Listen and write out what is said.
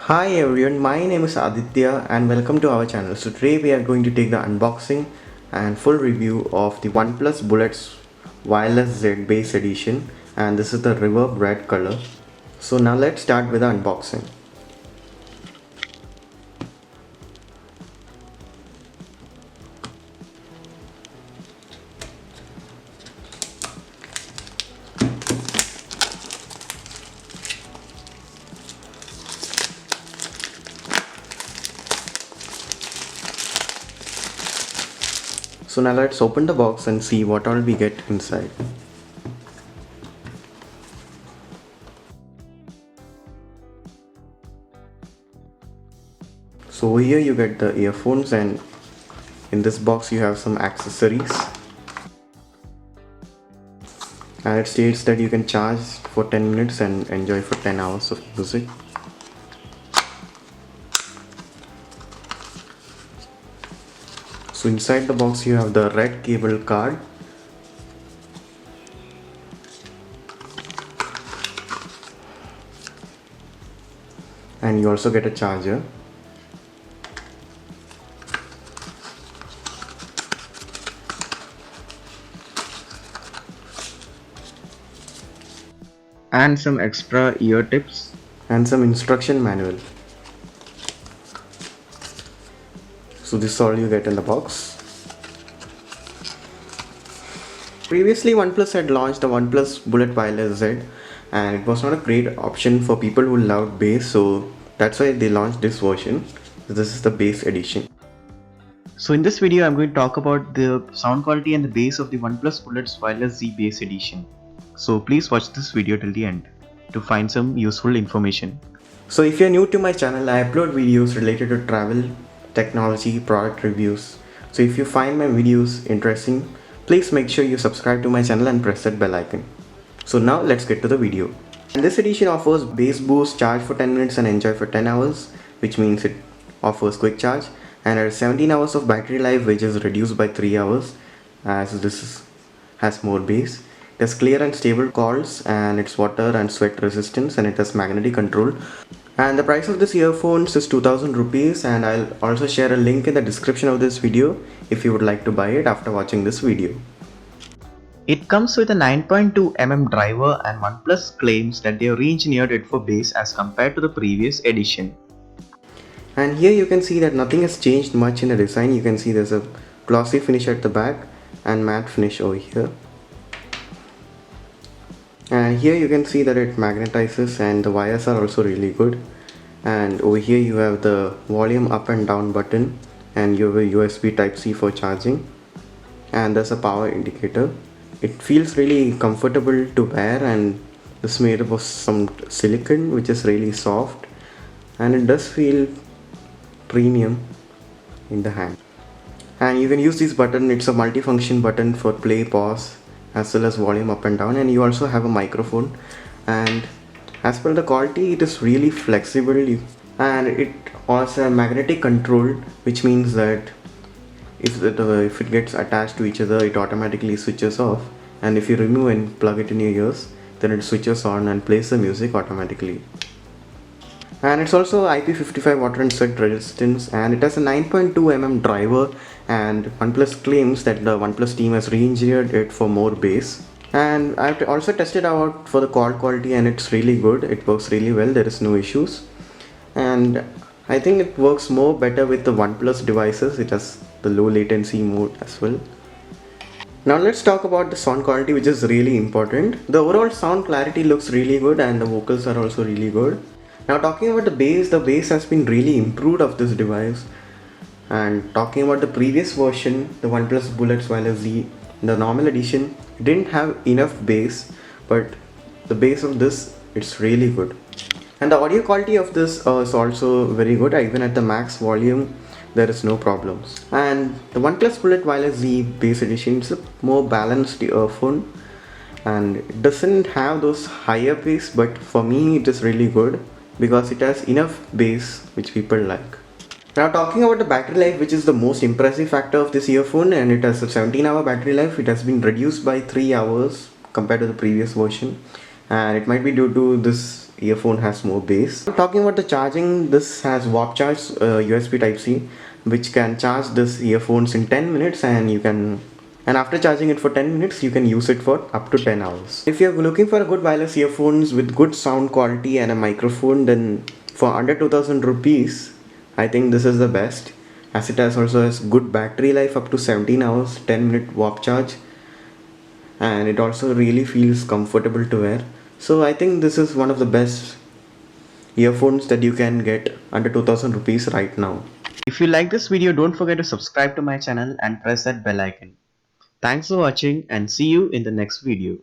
Hi everyone, my name is Aditya and welcome to our channel. So today we are going to take the unboxing and full review of the OnePlus Bullets Wireless Z Base Edition, and this is the reverb red color. So now let's start with the unboxing. So now let's open the box and see what all we get inside. So over here you get the earphones, and in this box you have some accessories. And it states that you can charge for 10 minutes and enjoy for 10 hours of music. So inside the box you have the red cable card, and you also get a charger. And some extra ear tips and some instruction manual. So this is all you get in the box. Previously OnePlus had launched the OnePlus Bullet Wireless Z, and it was not a great option for people who loved bass, so that's why they launched this version. So this is the bass edition. So in this video I'm going to talk about the sound quality and the bass of the OnePlus Bullets Wireless Z Bass Edition. So please watch this video till the end to find some useful information. So if you're new to my channel, I upload videos related to travel, technology, product reviews. So if you find my videos interesting, please make sure you subscribe to my channel and press that bell icon. So now let's get to the video. And this edition offers bass boost, charge for 10 minutes and enjoy for 10 hours, which means it offers quick charge, and it has 17 hours of battery life, which is reduced by 3 hours as has more bass. It has clear and stable calls, and it's water and sweat resistance, and it has magnetic control. And the price of this earphones is 2000 rupees, and I'll also share a link in the description of this video if you would like to buy it after watching this video. It comes with a 9.2 mm driver, and OnePlus claims that they have re-engineered it for bass as compared to the previous edition. And here you can see that nothing has changed much in the design. You can see there's a glossy finish at the back and matte finish over here. And here you can see that it magnetizes, and the wires are also really good. And over here you have the volume up and down button, and you have a USB Type-C for charging, and there's a power indicator. It feels really comfortable to wear, and it's made up of some silicone which is really soft, and it does feel premium in the hand. And you can use this button. It's a multifunction button for play, pause, as well as volume up and down, and you also have a microphone. And as per the quality, it is really flexible, and it also has magnetic control, which means that if it gets attached to each other, it automatically switches off, and if you remove and plug it in your ears, then it switches on and plays the music automatically. And it's also IP55 water and sweat resistance, and it has a 9.2 mm driver, and OnePlus claims that the OnePlus team has re-engineered it for more bass. And I've also tested out for the call quality, and it's really good. It works really well, there is no issues, and I think it works more better with the OnePlus devices. It has the low latency mode as well. Now let's talk about the sound quality, which is really important. The overall sound clarity looks really good, and the vocals are also really good. Now talking about the bass has been really improved of this device. And talking about the previous version, the OnePlus Bullets Wireless Z, the normal edition, it didn't have enough bass, but the bass of this, it's really good. And the audio quality of this is also very good. Even at the max volume, there is no problems. And the OnePlus Bullet Wireless Z Bass Edition is a more balanced earphone, and it doesn't have those higher bass, but for me it is really good because it has enough bass which people like. Now talking about the battery life, which is the most impressive factor of this earphone, and it has a 17-hour battery life. It has been reduced by 3 hours compared to the previous version, and it might be due to this earphone has more bass. Talking about the charging, this has warp charge USB Type C, which can charge this earphones in 10 minutes, and after charging it for 10 minutes you can use it for up to 10 hours. If you're looking for a good wireless earphones with good sound quality and a microphone, then for under 2000 rupees I think this is the best, as it has good battery life up to 17 hours, 10-minute warp charge, and it also really feels comfortable to wear. So I think this is one of the best earphones that you can get under 2000 rupees right now. If you like this video, don't forget to subscribe to my channel and press that bell icon. Thanks for watching and see you in the next video.